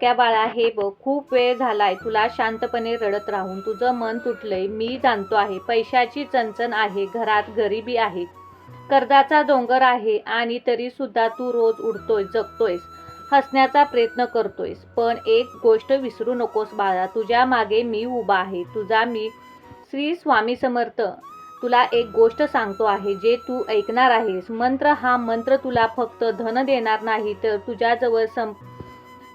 लाडक्या बाळा, हे बघ, खूप वेळ झालाय तुला शांतपणे रडत राहून. तुझं मन तुटलंय, मी जाणतो आहे. पैशाची चणचण आहे, घरात गरिबी आहे, कर्जाचा डोंगर आहे आणि तरी सुद्धा तू रोज उठतोय, जगतोयस, हसण्याचा प्रयत्न करतोयस. पण एक गोष्ट विसरू नकोस बाळा, तुझ्या मागे मी उभा आहे, तुझा मी. श्री स्वामी समर्थ तुला एक गोष्ट सांगतो आहे, जे तू ऐकणार आहेस. हा मंत्र तुला फक्त धन देणार नाही, तर तुझ्याजवळ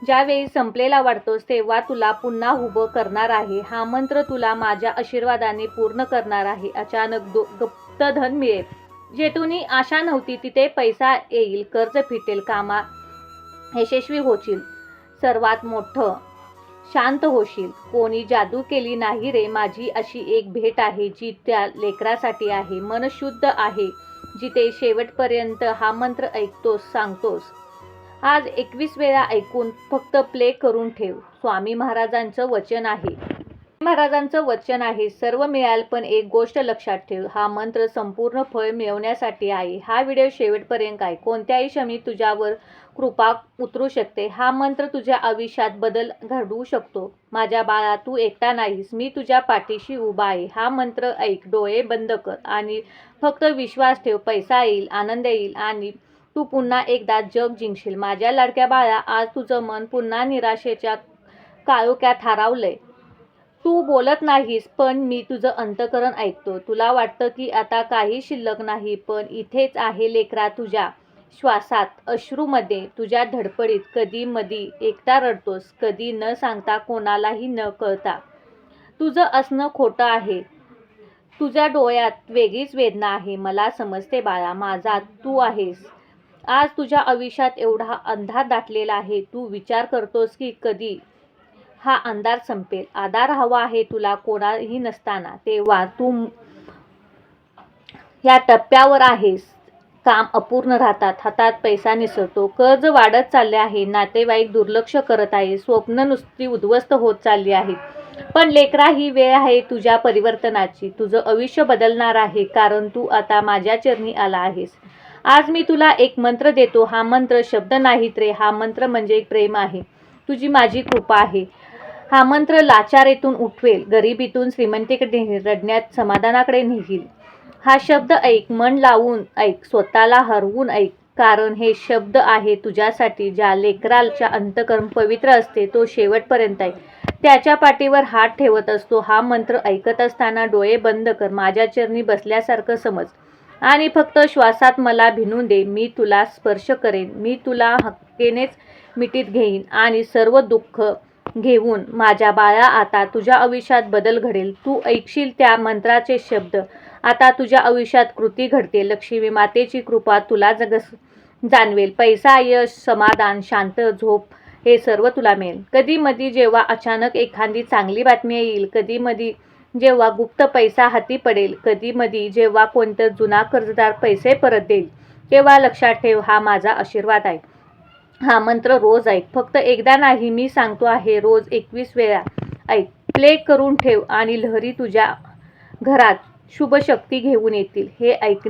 ज्यावेळी संपलेला वाटतोस तेव्हा तुला पुन्हा उभं करणार आहे. हा मंत्र तुला माझ्या आशीर्वादाने पूर्ण करणार आहे. अचानक गुप्त धन मिळेल, जेथून आशा नव्हती तिथे पैसा येईल, कर्ज फिटेल, कामात यशस्वी होशील, सर्वात मोठं शांत होशील. कोणी जादू केली नाही रे, माझी अशी एक भेट आहे जी त्या लेकरासाठी आहे, मन शुद्ध आहे, जिथे शेवटपर्यंत हा मंत्र ऐकतोस, सांगतोस. आज 21 वेळा ऐकून फक्त प्ले करून ठेव. स्वामी महाराजांचं वचन आहे, सर्व मिळाल, पण एक गोष्ट लक्षात ठेव, हा मंत्र संपूर्ण फळ मिळवण्यासाठी आहे. हा व्हिडिओ शेवटपर्यंत ऐक, कोणत्याही क्षणी तुझ्यावर कृपा उतरू शकते. हा मंत्र तुझ्या आयुष्यात बदल घडवू शकतो. माझ्या बाळा, तू एकटा नाहीस, मी तुझ्या पाठीशी उभा आहे. हा मंत्र ऐक, डोळे बंद कर आणि फक्त विश्वास ठेव. पैसा येईल, आनंद येईल आणि तू पुन्हा एकदा जग जिंकशील. माझ्या लाडक्या बाळा, आज तुझं मन पुन्हा निराशेच्या काळोख्यात हरवलंय. तू बोलत नाहीस, पण मी तुझं अंतःकरण ऐकतो. तुला वाटतं की आता काही शिल्लक नाही, पण इथेच आहे लेकरा, तुझ्या श्वासात, अश्रूमध्ये, तुझ्या धडपडीत. कधी मधी एकटा रडतोस, कधी न सांगता, कोणालाही न कळता. तुझं असणं खोटं आहे, तुझ्या डोळ्यात वेगळीच वेदना आहे. मला समजते बाळा, माझा तू आहेस. आज तुझ्या आयुष्यात एवढा अंधार दाटलेला आहे, तू विचार करतोस की कधी हा अंधार संपेल. आधार हवा आहे तुला कोणाही नसताना. तेव्हा तू या टप्प्यावर आहेस. काम अपूर्ण राहतात, हातात पैसा निसरतो, कर्ज वाढत चालले आहे, नातेवाईक दुर्लक्ष करत आहे, स्वप्न नुसती उद्ध्वस्त होत चालली आहेत. पण लेकरा, ही वेळ आहे तुझ्या परिवर्तनाची. तुझं आयुष्य बदलणार आहे, कारण तू आता माझ्या चरणी आला आहेस. आज मी तुला एक मंत्र देतो. हा मंत्र शब्द नाहीत रे, हा मंत्र म्हणजे प्रेम आहे, तुझी माझी कृपा आहे. हा मंत्र लाचारीतून उठवेल, गरिबीतून श्रीमंतीकडे नेईल, रडण्यात समाधानाकडे नेईल. हा शब्द ऐक, मन लावून ऐक, स्वतःला हरवून ऐक, कारण हे शब्द आहे तुझ्यासाठी. ज्या लेकराच्या अंतःकरण पवित्र असते, तो शेवटपर्यंत ऐक, त्याच्या पाठीवर हात ठेवत असतो. हा मंत्र ऐकत असताना डोळे बंद कर, माझ्या चरणी बसल्यासारखं समज आणि फक्त श्वासात मला भिनून दे. मी तुला स्पर्श करेन, मी तुला हक्केनेच मिठीत घेईन आणि सर्व दुःख घेऊन. माझ्या बाळा, आता तुझ्या आयुष्यात बदल घडेल. तू ऐकशील त्या मंत्राचे शब्द, आता तुझ्या आयुष्यात कृती घडते. लक्ष्मी मातेची कृपा तुला जाणवेल. पैसा, यश, समाधान, शांत झोप, हे सर्व तुला मिळेल. कधी मधी जेव्हा अचानक एखादी चांगली बातमी येईल, कधी मधी जेव्हा गुप्त पैसा हाती पडेल, कधी मधी जेव्हा कोणतं जुना कर्जदार पैसे परत देईल, तेव्हा लक्षात ठेव, हा माझा आशीर्वाद आहे. हा मंत्र रोज ऐक, फक्त एकदा नाही, मी सांगतो आहे, रोज 21 वेळा ऐक, प्ले करून ठेव आणि लहरी तुझ्या घरात शुभ शक्ती घेऊन येतील. हे ऐक,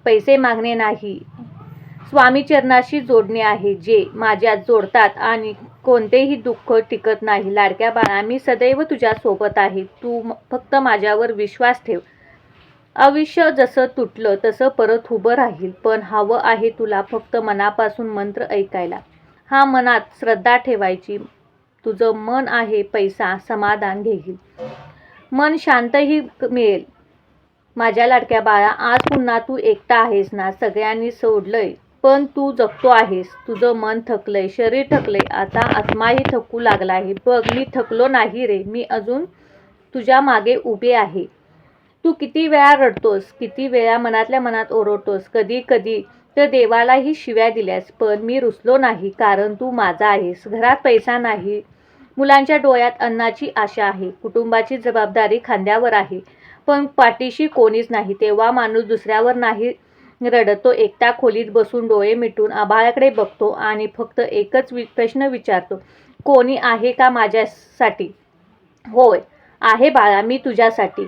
पैसे मागणे नाही, स्वामी चरणाशी जोडणे आहे, जे माझ्यात जोडतात आणि कोणतेही दुःख टिकत नाही. लाडक्या बाळा, मी सदैव तुझ्या सोबत आहे, तू फक्त माझ्यावर विश्वास ठेव. आयुष्य जसं तुटलं तसं परत उभं राहील, पण हवं आहे तुला फक्त मनापासून मंत्र ऐकायला. हा मनात श्रद्धा ठेवायची. तुझं मन आहे, पैसा, समाधान घेईल, मन शांतही मिळेल. माझ्या लाडक्या बाळा, आज पुन्हा तू एकटा आहेस ना, सगळ्यांनी सोडलंय, पण तू जगतो आहेस. तुझं मन थकलंय, शरीर थकलंय, आता आत्माही थकू लागला आहे. बघ, मी थकलो नाही रे, मी अजून तुझ्या मागे उभे आहे. तू किती वेळा रडतोस, किती वेळा मनातल्या मनात ओरडतोस, कधी कधी तर देवालाही शिव्या दिल्यास, पण मी रुसलो नाही, कारण तू माझा आहेस. घरात पैसा नाही, मुलांच्या डोळ्यात अन्नाची आशा आहे, कुटुंबाची जबाबदारी खांद्यावर आहे, पण पाठीशी कोणीच नाही. तेव्हा माणूस दुसऱ्यावर नाही रडत, तो एकटा खोलीत बसून डोळे मिटून आभाळाकडे बघतो आणि फक्त एकच प्रश्न विचारतो, कोणी आहे का माझ्यासाठी? होय, आहे बाळा, मी तुझ्यासाठी